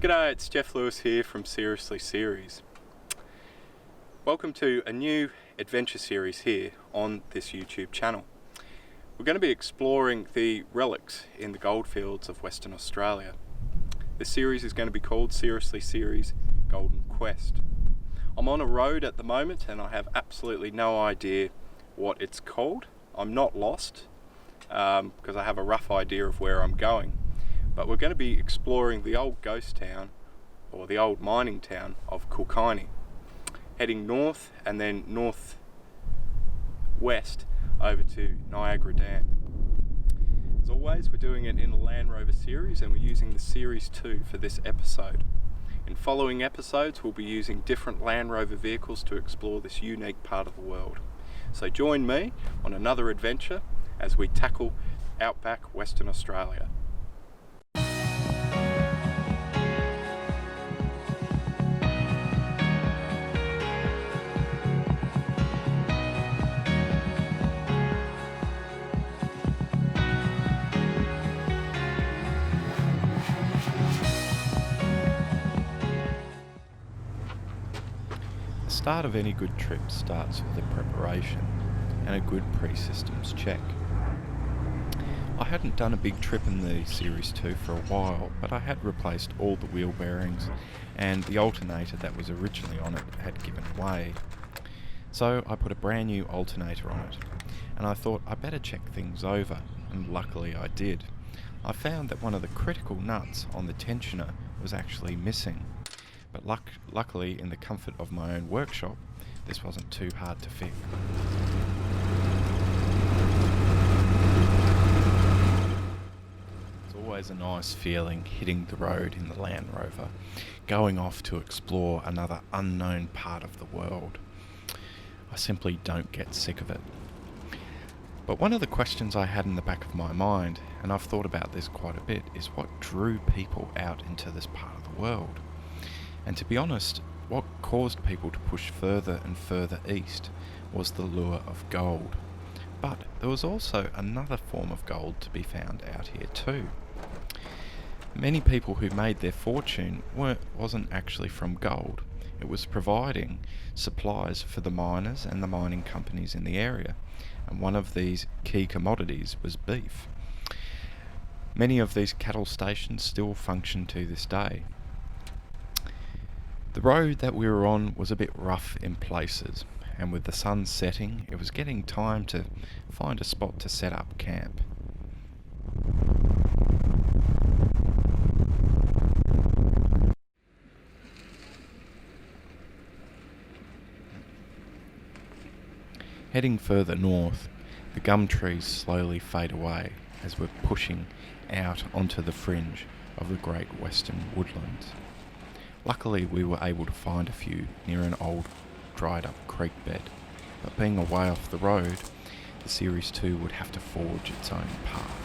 G'day, it's Geoff Lewis here from Seriously Series. Welcome to a new adventure series here on this YouTube channel. We're going to be exploring the relics in the Goldfields of Western Australia. This series is going to be called Seriously Series Golden Quest. I'm on a road at the moment and I have absolutely no idea what it's called. I'm not lost because I have a rough idea of where I'm going. But we're going to be exploring the old ghost town, or the old mining town of Kulkarni, heading north and then northwest over to Niagara Dam. As always, we're doing it in a Land Rover Series and we're using the Series 2 for this episode. In following episodes, we'll be using different Land Rover vehicles to explore this unique part of the world. So join me on another adventure as we tackle outback Western Australia. The start of any good trip starts with a preparation and a good pre-systems check. I hadn't done a big trip in the Series 2 for a while, but I had replaced all the wheel bearings and the alternator that was originally on it had given way. So I put a brand new alternator on it, and I thought I better check things over, and luckily I did. I found that one of the critical nuts on the tensioner was actually missing. But luckily, in the comfort of my own workshop, this wasn't too hard to fix. It's always a nice feeling hitting the road in the Land Rover, going off to explore another unknown part of the world. I simply don't get sick of it. But one of the questions I had in the back of my mind, and I've thought about this quite a bit, is what drew people out into this part of the world? And to be honest, what caused people to push further and further east was the lure of gold. But there was also another form of gold to be found out here too. Many people who made their fortune wasn't actually from gold. It was providing supplies for the miners and the mining companies in the area. And one of these key commodities was beef. Many of these cattle stations still function to this day. The road that we were on was a bit rough in places, and with the sun setting, it was getting time to find a spot to set up camp. Heading further north, the gum trees slowly fade away as we're pushing out onto the fringe of the Great Western Woodlands. Luckily, we were able to find a few near an old dried up creek bed, but being away off the road, the Series 2 would have to forge its own path.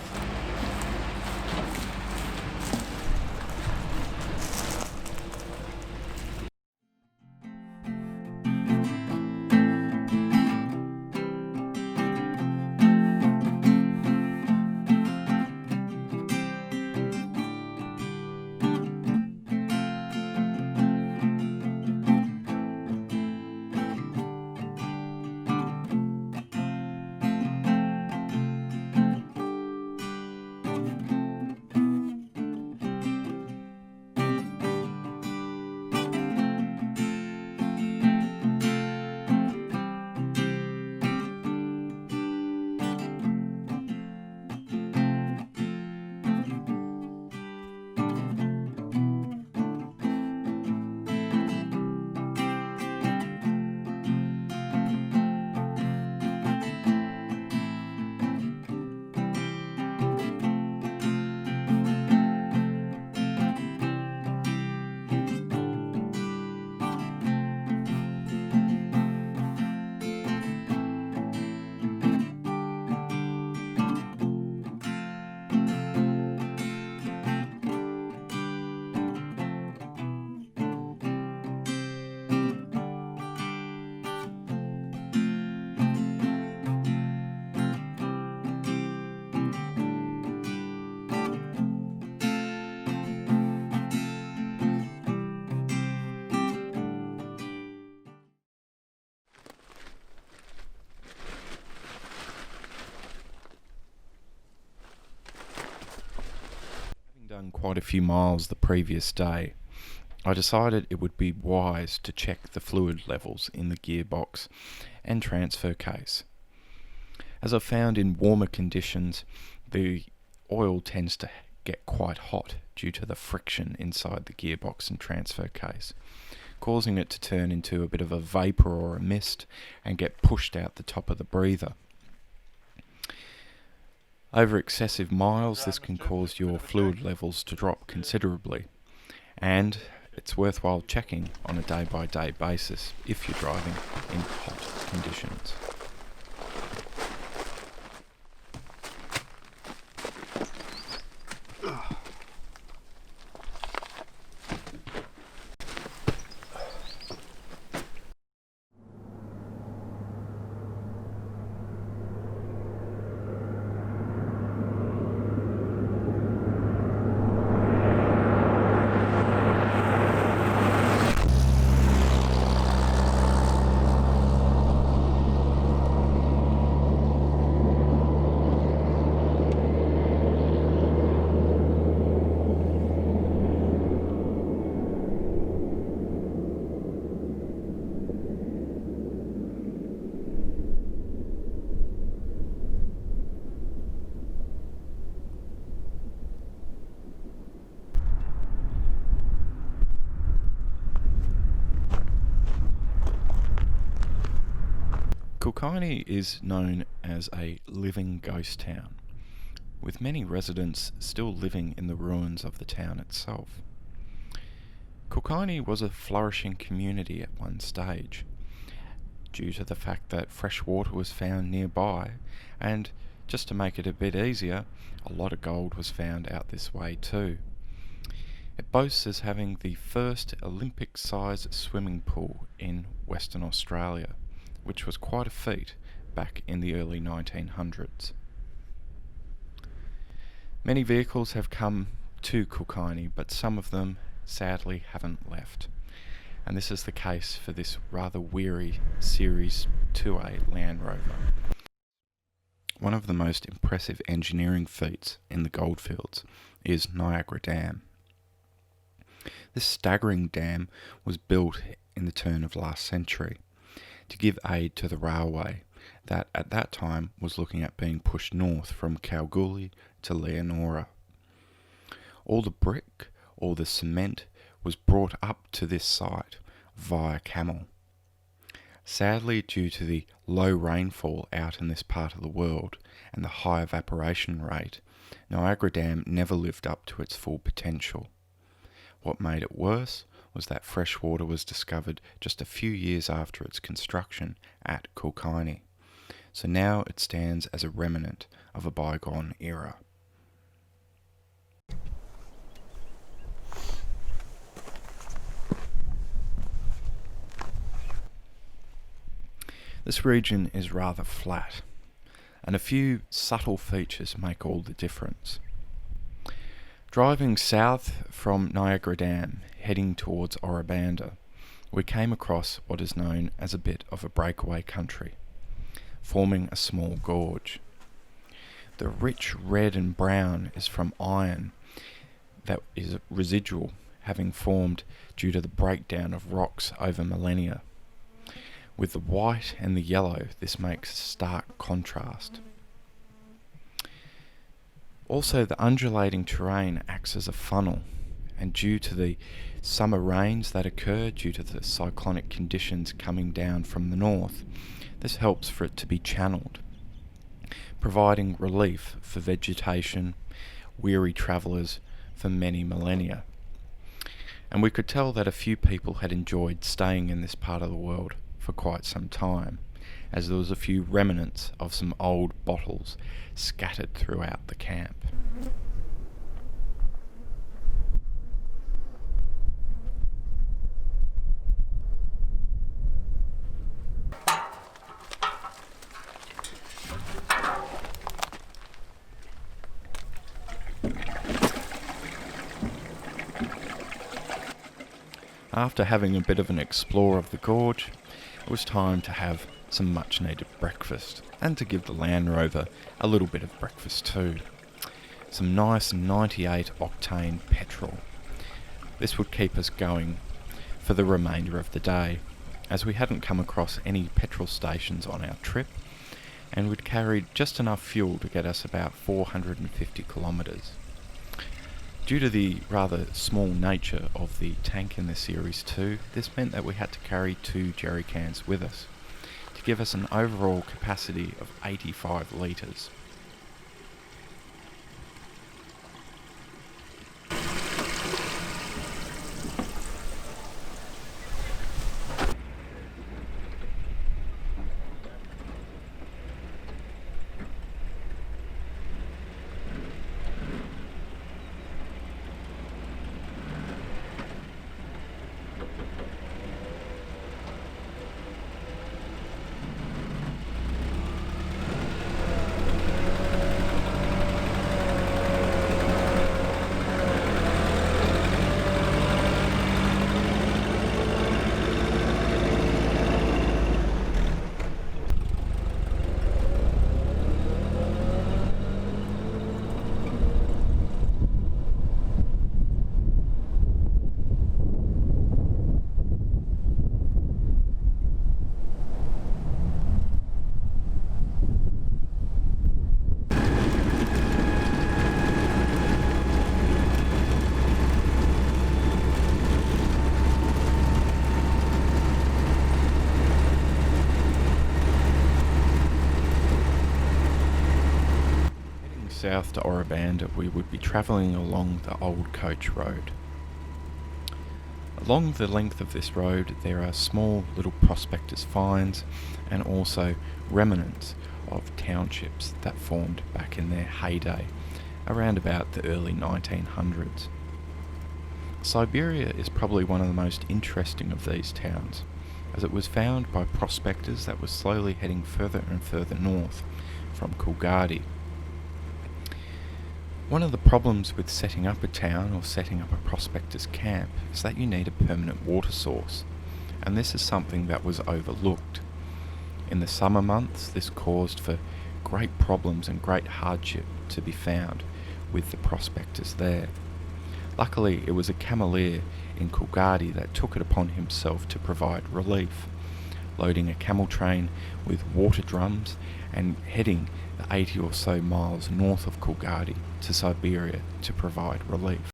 quite a few miles the previous day, I decided it would be wise to check the fluid levels in the gearbox and transfer case. As I've found in warmer conditions, the oil tends to get quite hot due to the friction inside the gearbox and transfer case, causing it to turn into a bit of a vapour or a mist and get pushed out the top of the breather. Over excessive miles, this can cause your fluid levels to drop considerably, and it's worthwhile checking on a day-by-day basis if you're driving in hot conditions. Kulkarni is known as a living ghost town, with many residents still living in the ruins of the town itself. Kulkarni was a flourishing community at one stage, due to the fact that fresh water was found nearby, and just to make it a bit easier, a lot of gold was found out this way too. It boasts as having the first Olympic-sized swimming pool in Western Australia, which was quite a feat back in the early 1900s. Many vehicles have come to Kulkarni, but some of them sadly haven't left. And this is the case for this rather weary Series 2A Land Rover. One of the most impressive engineering feats in the Goldfields is Niagara Dam. This staggering dam was built in the turn of last century to give aid to the railway that at that time was looking at being pushed north from Kalgoorlie to Leonora. All the brick, all the cement was brought up to this site via camel. Sadly, due to the low rainfall out in this part of the world and the high evaporation rate, Niagara Dam never lived up to its full potential. What made it worse was that fresh water was discovered just a few years after its construction at Kulkarni. So now it stands as a remnant of a bygone era. This region is rather flat, and a few subtle features make all the difference. Driving south from Niagara Dam, heading towards Orabanda, we came across what is known as a bit of a breakaway country, forming a small gorge. The rich red and brown is from iron that is residual, having formed due to the breakdown of rocks over millennia. With the white and the yellow, this makes stark contrast. Also, the undulating terrain acts as a funnel, and due to the summer rains that occur due to the cyclonic conditions coming down from the north, this helps for it to be channeled, providing relief for vegetation, weary travellers for many millennia. And we could tell that a few people had enjoyed staying in this part of the world for quite some time, as there was a few remnants of some old bottles scattered throughout the camp. After having a bit of an explore of the gorge, it was time to have some much needed breakfast, and to give the Land Rover a little bit of breakfast too. some nice 98 octane petrol. This would keep us going for the remainder of the day, as we hadn't come across any petrol stations on our trip, and we'd carried just enough fuel to get us about 450 kilometres. Due to the rather small nature of the tank in the Series 2, this meant that we had to carry 2 jerry cans with us, to give us an overall capacity of 85 litres. South to Orabanda, we would be travelling along the old coach road. Along the length of this road there are small little prospectors' finds and also remnants of townships that formed back in their heyday around about the early 1900s. Siberia is probably one of the most interesting of these towns, as it was found by prospectors that were slowly heading further and further north from Kulkarni. One of the problems with setting up a town or setting up a prospector's camp is that you need a permanent water source, and this is something that was overlooked. In the summer months, this caused for great problems and great hardship to be found with the prospectors there. Luckily, it was a cameleer in Kulkarni that took it upon himself to provide relief, loading a camel train with water drums and heading the 80 or so miles north of Kulkarni to Siberia to provide relief.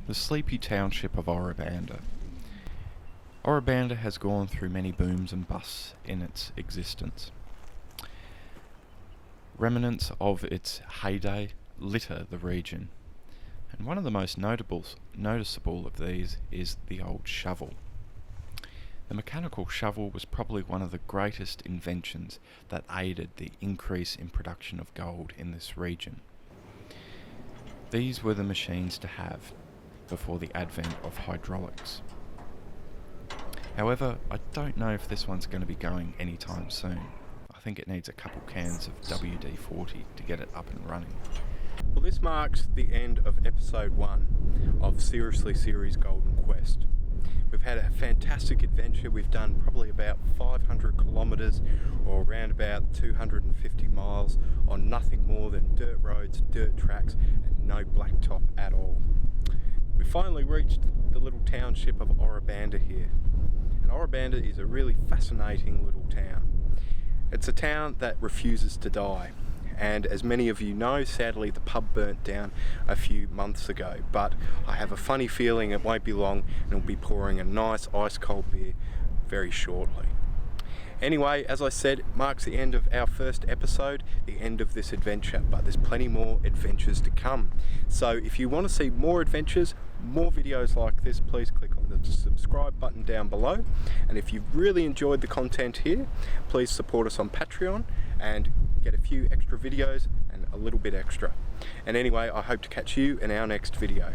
The sleepy township of Orabanda. Orabanda has gone through many booms and busts in its existence. Remnants of its heyday litter the region, and one of the most noticeable of these is the old shovel. The mechanical shovel was probably one of the greatest inventions that aided the increase in production of gold in this region. These were the machines to have before the advent of hydraulics. However, I don't know if this one's going to be going anytime soon. I think it needs a couple cans of WD-40 to get it up and running. Well, this marks the end of episode 1 of Seriously Series Golden Quest. We've had a fantastic adventure. We've done probably about 500 kilometres or around about 250 miles on nothing more than dirt roads, dirt tracks and no blacktop at all. We finally reached the little township of Orabanda here. And Orabanda is a really fascinating little town. It's a town that refuses to die. And as many of you know, sadly the pub burnt down a few months ago. But I have a funny feeling it won't be long and we'll be pouring a nice ice cold beer very shortly. Anyway, as I said, it marks the end of our first episode, the end of this adventure, but there's plenty more adventures to come. So if you want to see more adventures, more videos like this, please click on the subscribe button down below. And if you've really enjoyed the content here, please support us on Patreon and get a few extra videos and a little bit extra. And anyway, I hope to catch you in our next video.